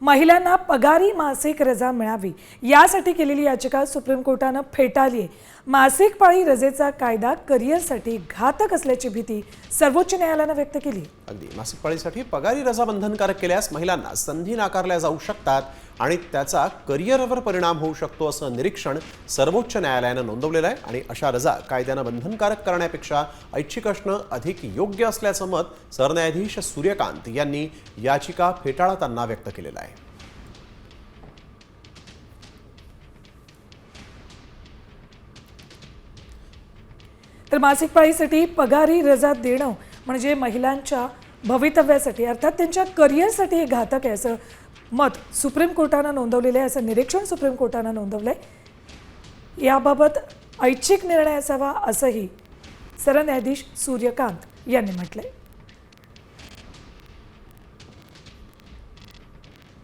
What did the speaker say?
महिलांना पगारी मासिक रजा मिळावी यासाठी केलेली याचिका सुप्रीम कोर्टानं फेटाळली आहे। मासिक पाळी रजेचा कायदा करिअरसाठी घातक असल्याची भीती सर्वोच्च न्यायालयानं व्यक्त केली। अगदी मासिक पाळीसाठी पगारी रजा बंधनकारक केल्यास महिलांना संधी नाकारल्या जाऊ शकतात आणि त्याचा करिअरवर परिणाम होऊ शकतो असं निरीक्षण सर्वोच्च न्यायालयानं नोंदवलेलं आहे आणि अशा रजा कायद्यानं बंधनकारक करण्यापेक्षा ऐच्छिक असणं अधिक योग्य असल्याचं मत सरन्यायाधीश सूर्यकांत यांनी याचिका फेटाळताना व्यक्त केलेलं आहे। तर मासिक पाळीसाठी पगारी रजा देणं म्हणजे महिलांच्या भवितव्यासाठी अर्थात त्यांच्या करिअरसाठी हे घातक आहे असं मत सुप्रीम कोर्टानं नोंदवलेलं आहे, असं निरीक्षण सुप्रीम कोर्टानं नोंदवलंय। याबाबत ऐच्छिक निर्णय असावा असंही सरन्यायाधीश सूर्यकांत यांनी म्हटलंय।